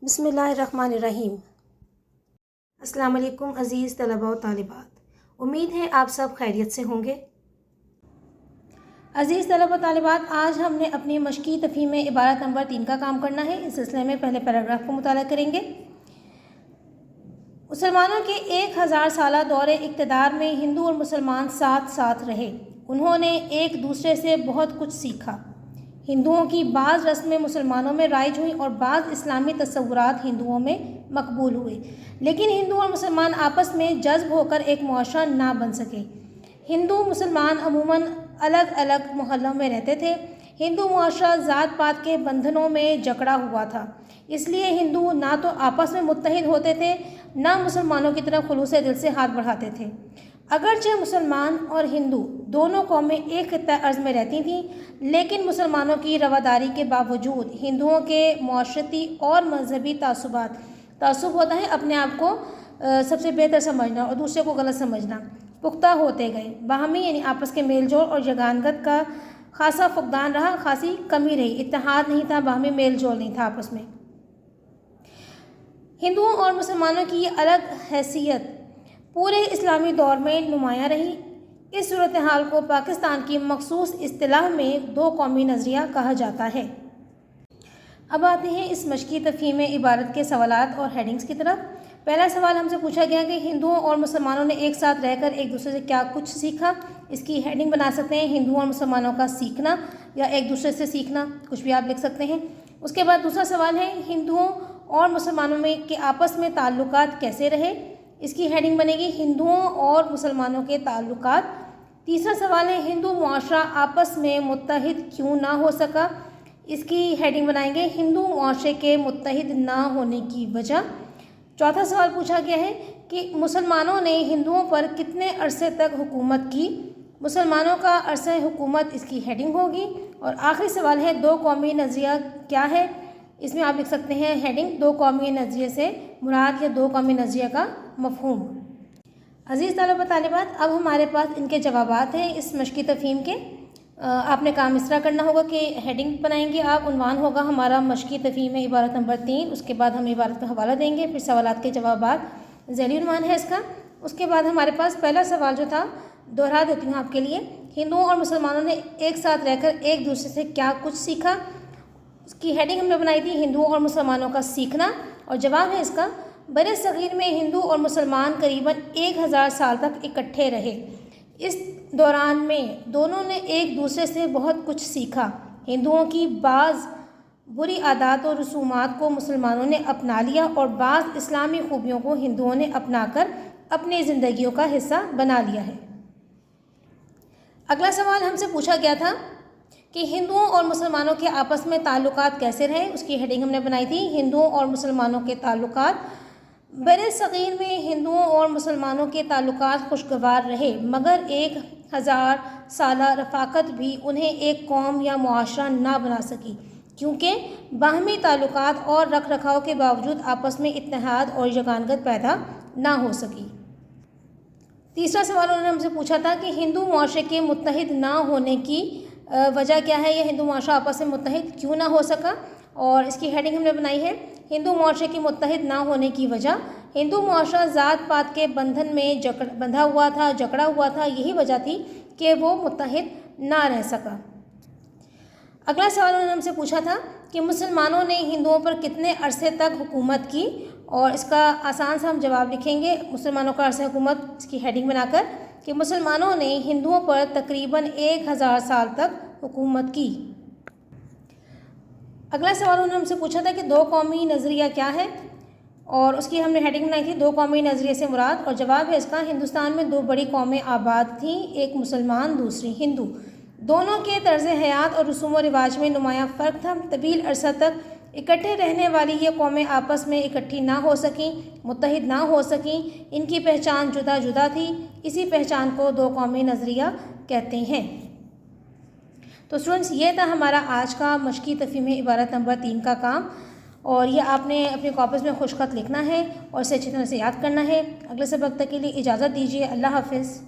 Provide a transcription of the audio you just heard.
بسم اللہ الرحمن الرحیم۔ السلام علیکم عزیز طلباء و طالبات، امید ہے آپ سب خیریت سے ہوں گے۔ عزیز طلباء و طالبات، آج ہم نے اپنی مشقی تفہیم عبارت نمبر 3 کا کام کرنا ہے۔ اس سلسلے میں پہلے پیراگراف کو مطالعہ کریں گے۔ مسلمانوں کے 1000 سالہ دور اقتدار میں ہندو اور مسلمان ساتھ ساتھ رہے۔ انہوں نے ایک دوسرے سے بہت کچھ سیکھا۔ ہندوؤں کی بعض رسمیں مسلمانوں میں رائج ہوئیں اور بعض اسلامی تصورات ہندوؤں میں مقبول ہوئے، لیکن ہندو اور مسلمان آپس میں جذب ہو کر ایک معاشرہ نہ بن سکے۔ ہندو مسلمان عموماً الگ الگ محلوں میں رہتے تھے۔ ہندو معاشرہ ذات پات کے بندھنوں میں جکڑا ہوا تھا، اس لیے ہندو نہ تو آپس میں متحد ہوتے تھے، نہ مسلمانوں کی طرف خلوص دل سے ہاتھ بڑھاتے تھے۔ اگرچہ مسلمان اور ہندو دونوں قومیں ایک خطہ ارض میں رہتی تھیں، لیکن مسلمانوں کی رواداری کے باوجود ہندوؤں کے معاشرتی اور مذہبی تعصب ہوتا ہے اپنے آپ کو سب سے بہتر سمجھنا اور دوسرے کو غلط سمجھنا، پختہ ہوتے گئے۔ باہمی یعنی آپس کے میل جول اور یگانگت کا خاصا فقدان رہا، خاصی کمی رہی، اتحاد نہیں تھا، باہمی میل جول نہیں تھا آپس میں۔ ہندوؤں اور مسلمانوں کی یہ الگ حیثیت پورے اسلامی دور میں نمایاں رہی۔ اس صورتحال کو پاکستان کی مخصوص اصطلاح میں دو قومی نظریہ کہا جاتا ہے۔ اب آتے ہیں اس مشقی تفہیم عبارت کے سوالات اور ہیڈنگز کی طرف۔ پہلا سوال ہم سے پوچھا گیا کہ ہندوؤں اور مسلمانوں نے ایک ساتھ رہ کر ایک دوسرے سے کیا کچھ سیکھا۔ اس کی ہیڈنگ بنا سکتے ہیں ہندوؤں اور مسلمانوں کا سیکھنا، یا ایک دوسرے سے سیکھنا، کچھ بھی آپ لکھ سکتے ہیں۔ اس کے بعد دوسرا سوال ہے ہندوؤں اور مسلمانوں میں کے آپس میں تعلقات کیسے رہے۔ اس کی ہیڈنگ بنے گی ہندوؤں اور مسلمانوں کے تعلقات۔ تیسرا سوال ہے ہندو معاشرہ آپس میں متحد کیوں نہ ہو سکا۔ اس کی ہیڈنگ بنائیں گے ہندو معاشرے کے متحد نہ ہونے کی وجہ۔ چوتھا سوال پوچھا گیا ہے کہ مسلمانوں نے ہندوؤں پر کتنے عرصے تک حکومت کی۔ مسلمانوں کا عرصہ حکومت اس کی ہیڈنگ ہوگی۔ اور آخری سوال ہے دو قومی نظریہ کیا ہے۔ اس میں آپ لکھ سکتے ہیں ہیڈنگ دو قومی نظریے سے مراد یا دو قومی نظریہ کا مفہوم۔ عزیز طلباء طالبات، اب ہمارے پاس ان کے جوابات ہیں اس مشقی تفہیم کے۔ آپ نے کام اس طرح کرنا ہوگا کہ ہیڈنگ بنائیں گے آپ، عنوان ہوگا ہمارا مشقی تفہیم عبارت نمبر 3، اس کے بعد ہم عبارت کا حوالہ دیں گے، پھر سوالات کے جوابات ذیلی عنوان ہے اس کا۔ اس کے بعد ہمارے پاس پہلا سوال جو تھا دوہرا دیتی ہوں آپ کے لیے، ہندوؤں اور مسلمانوں نے ایک ساتھ رہ کر ایک دوسرے سے کیا کچھ سیکھا۔ اس کی ہیڈنگ ہم نے بنائی تھی ہندوؤں اور مسلمانوں کا سیکھنا، اور جواب ہے اس کا بر صغیر میں ہندو اور مسلمان قریباً 1000 سال تک اکٹھے رہے۔ اس دوران میں دونوں نے ایک دوسرے سے بہت کچھ سیکھا۔ ہندوؤں کی بعض بری عادات اور رسومات کو مسلمانوں نے اپنا لیا اور بعض اسلامی خوبیوں کو ہندوؤں نے اپنا کر اپنی زندگیوں کا حصہ بنا لیا ہے۔ اگلا سوال ہم سے پوچھا گیا تھا کہ ہندوؤں اور مسلمانوں کے آپس میں تعلقات کیسے رہے۔ اس کی ہیڈنگ ہم نے بنائی تھی ہندوؤں اور مسلمانوں کے تعلقات۔ بر صغیر میں ہندوؤں اور مسلمانوں کے تعلقات خوشگوار رہے، مگر 1000 سالہ رفاقت بھی انہیں ایک قوم یا معاشرہ نہ بنا سکی، کیونکہ باہمی تعلقات اور رکھ رکھاؤ کے باوجود آپس میں اتحاد اور یگانگت پیدا نہ ہو سکی۔ تیسرا سوال انہوں نے ہم سے پوچھا تھا کہ ہندو معاشرے کے متحد نہ ہونے کی وجہ کیا ہے، یا ہندو معاشرہ آپس میں متحد کیوں نہ ہو سکا، اور اس کی ہیڈنگ ہم نے بنائی ہے ہندو معاشرے کی متحد نہ ہونے کی وجہ۔ ہندو معاشرہ ذات پات کے بندھن میں بندھا ہوا تھا، جکڑا ہوا تھا، یہی وجہ تھی کہ وہ متحد نہ رہ سکا۔ اگلا سوال انہوں نے ہم سے پوچھا تھا کہ مسلمانوں نے ہندوؤں پر کتنے عرصے تک حکومت کی، اور اس کا آسان سا ہم جواب لکھیں گے مسلمانوں کا عرصہ حکومت اس کی ہیڈنگ بنا کر کہ مسلمانوں نے ہندوؤں پر تقریباً 1000 سال تک حکومت کی۔ اگلا سوال انہوں نے ہم سے پوچھا تھا کہ دو قومی نظریہ کیا ہے، اور اس کی ہم نے ہیڈنگ بنائی تھی دو قومی نظریے سے مراد، اور جواب ہے اس کا ہندوستان میں دو بڑی قومیں آباد تھیں، ایک مسلمان دوسری ہندو۔ دونوں کے طرز حیات اور رسوم و رواج میں نمایاں فرق تھا۔ طویل عرصہ تک اکٹھے رہنے والی یہ قومیں آپس میں اکٹھی نہ ہو سکیں، متحد نہ ہو سکیں، ان کی پہچان جدا جدا تھی، اسی پہچان کو دو قومی نظریہ کہتے ہیں۔ تو اسٹوڈنٹس، یہ تھا ہمارا آج کا مشقی تفہیم عبارت نمبر 3 کا کام، اور یہ آپ نے اپنے کاپیز میں خوش خط لکھنا ہے اور اسے اچھی طرح سے یاد کرنا ہے۔ اگلے سبق تک کے لیے اجازت دیجیے، اللہ حافظ۔